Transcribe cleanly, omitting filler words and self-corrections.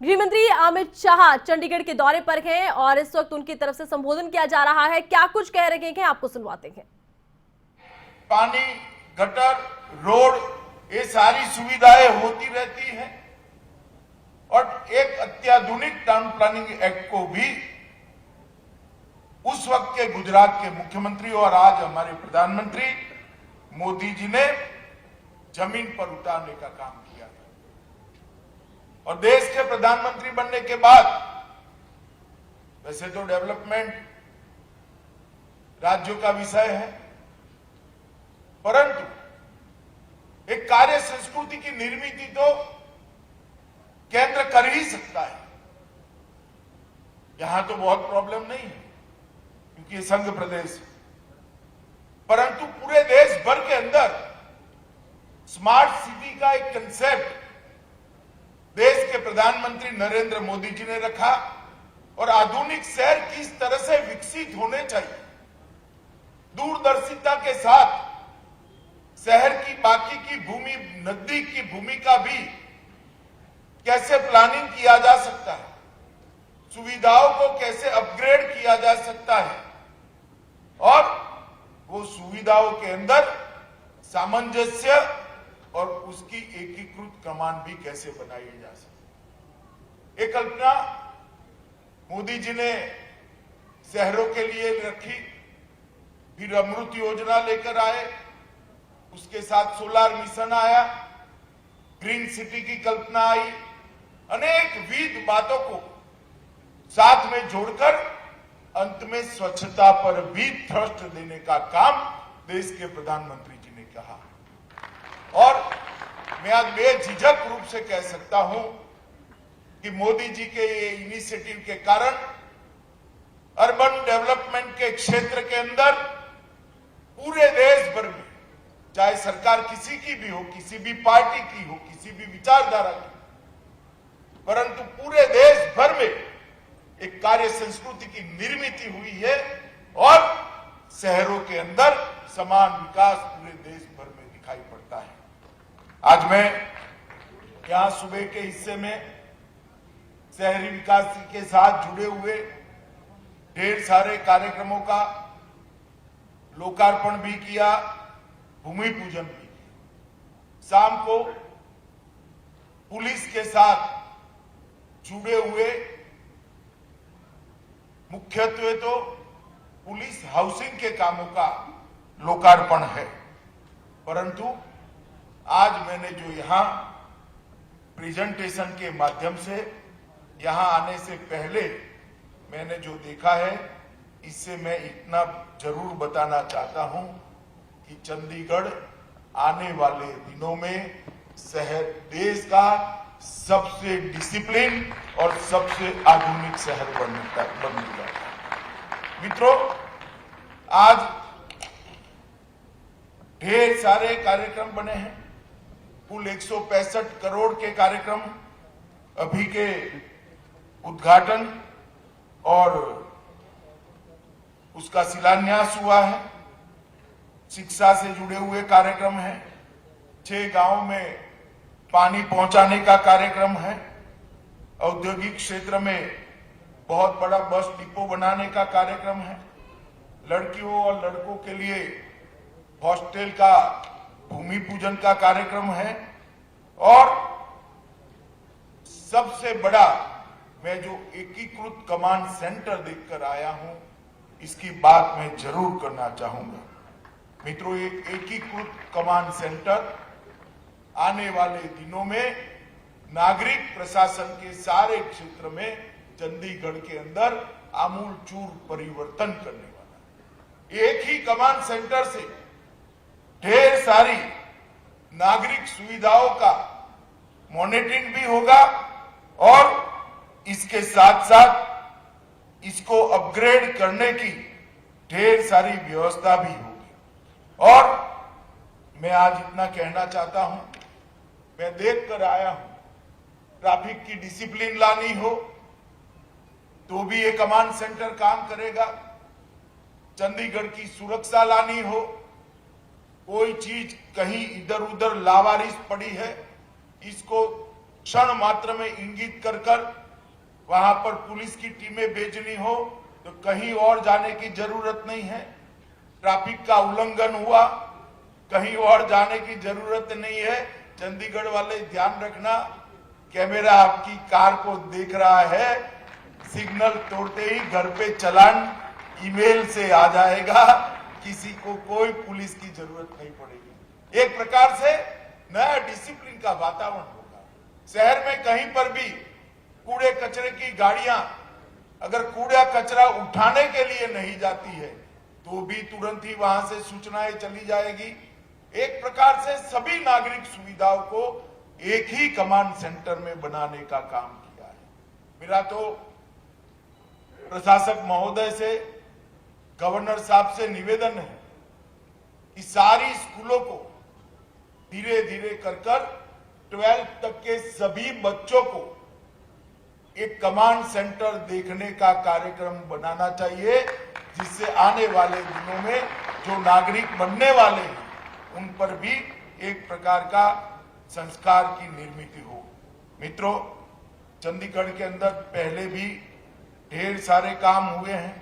गृह मंत्री अमित शाह चंडीगढ़ के दौरे पर हैं और इस वक्त उनकी तरफ से संबोधन किया जा रहा है। क्या कुछ कह रहे हैं आपको सुनवाते हैं। पानी, गटर, रोड, ये सारी सुविधाएं होती रहती हैं और एक अत्याधुनिक टाउन प्लानिंग एक्ट को भी उस वक्त के गुजरात के मुख्यमंत्री और आज हमारे प्रधानमंत्री मोदी जी ने जमीन पर उतारने का काम किया था। और देश के प्रधानमंत्री बनने के बाद वैसे तो डेवलपमेंट राज्यों का विषय है, परंतु एक कार्य संस्कृति की निर्मित तो केंद्र कर ही सकता है। यहां तो बहुत प्रॉब्लम नहीं है क्योंकि ये संघ प्रदेश है, परंतु पूरे देश भर के अंदर स्मार्ट सिटी का एक कंसेप्ट देश के प्रधानमंत्री नरेंद्र मोदी जी ने रखा और आधुनिक शहर किस तरह से विकसित होने चाहिए, दूरदर्शिता के साथ शहर की बाकी की भूमि, नजदीक की भूमि का भी कैसे प्लानिंग किया जा सकता है, सुविधाओं को कैसे अपग्रेड किया जा सकता है और वो सुविधाओं के अंदर सामंजस्य और उसकी एकीकृत कमान भी कैसे बनाई जा सकती। एक कल्पना मोदी जी ने शहरों के लिए रखी, फिर अमृत योजना लेकर आए, उसके साथ सोलर मिशन आया, ग्रीन सिटी की कल्पना आई, अनेक विविध बातों को साथ में जोड़कर अंत में स्वच्छता पर भी थ्रस्ट देने का काम देश के प्रधानमंत्री जी ने कहा। और मैं आज बेझिझक रूप से कह सकता हूं कि मोदी जी के ये इनिशिएटिव के कारण अर्बन डेवलपमेंट के क्षेत्र के अंदर पूरे देश भर में, चाहे सरकार किसी की भी हो, किसी भी पार्टी की हो, किसी भी विचारधारा की, परंतु पूरे देश भर में एक कार्य संस्कृति की निर्मित हुई है और शहरों के अंदर समान विकास पूरे देश भर में दिखाई पड़ता है। आज मैं यहां सुबह के हिस्से में शहरी विकास के साथ जुड़े हुए ढेर सारे कार्यक्रमों का लोकार्पण भी किया, भूमि पूजन भी किया। शाम को पुलिस के साथ जुड़े हुए मुख्यत्वे तो पुलिस हाउसिंग के कामों का लोकार्पण है, परंतु आज मैंने जो यहां प्रेजेंटेशन के माध्यम से यहां आने से पहले मैंने जो देखा है, इससे मैं इतना जरूर बताना चाहता हूं कि चंडीगढ़ आने वाले दिनों में शहर देश का सबसे डिसिप्लिन और सबसे आधुनिक शहर बनेगा। मित्रों, आज ढेर सारे कार्यक्रम बने हैं। कुल 165 करोड़ के कार्यक्रम अभी के उद्घाटन और उसका शिलान्यास हुआ है। शिक्षा से जुड़े हुए कार्यक्रम हैं, 6 गांवों में पानी पहुंचाने का कार्यक्रम है, औद्योगिक क्षेत्र में बहुत बड़ा बस डिपो बनाने का कार्यक्रम है, लड़कियों और लड़कों के लिए हॉस्टल का भूमि पूजन का कार्यक्रम है और सबसे बड़ा मैं जो एकीकृत कमांड सेंटर देखकर आया हूं, इसकी बात मैं जरूर करना चाहूंगा। मित्रों, एक एकीकृत कमांड सेंटर आने वाले दिनों में नागरिक प्रशासन के सारे क्षेत्र में चंडीगढ़ के अंदर आमूलचूल परिवर्तन करने वाला है। एक ही कमांड सेंटर से ढेर सारी नागरिक सुविधाओं का मॉनिटरिंग भी होगा और इसके साथ साथ इसको अपग्रेड करने की ढेर सारी व्यवस्था भी होगी। और मैं आज इतना कहना चाहता हूं, मैं देख कर आया हूं, ट्रैफिक की डिसिप्लिन लानी हो तो भी ये कमांड सेंटर काम करेगा, चंडीगढ़ की सुरक्षा लानी हो, कोई चीज कहीं इधर उधर लावारिस पड़ी है, इसको क्षण मात्र में इंगित कर वहां पर पुलिस की टीमें भेजनी हो तो कहीं और जाने की जरूरत नहीं है। ट्रैफिक का उल्लंघन हुआ, कहीं और जाने की जरूरत नहीं है। चंडीगढ़ वाले ध्यान रखना, कैमरा आपकी कार को देख रहा है, सिग्नल तोड़ते ही घर पे चालान ईमेल से आ जाएगा, किसी को कोई पुलिस की जरूरत नहीं पड़ेगी। एक प्रकार से नया डिसिप्लिन का वातावरण होगा। शहर में कहीं पर भी कूड़े कचरे की गाड़ियां अगर कूड़ा कचरा उठाने के लिए नहीं जाती है तो भी तुरंत ही वहां से सूचनाएं चली जाएगी। एक प्रकार से सभी नागरिक सुविधाओं को एक ही कमांड सेंटर में बनाने का काम किया है। मेरा तो प्रशासक महोदय से, गवर्नर साहब से निवेदन है कि सारी स्कूलों को धीरे धीरे कर 12th तक के सभी बच्चों को एक कमांड सेंटर देखने का कार्यक्रम बनाना चाहिए, जिससे आने वाले दिनों में जो नागरिक बनने वाले हैं उन पर भी एक प्रकार का संस्कार की निर्मित हो। मित्रों, चंडीगढ़ के अंदर पहले भी ढेर सारे काम हुए हैं।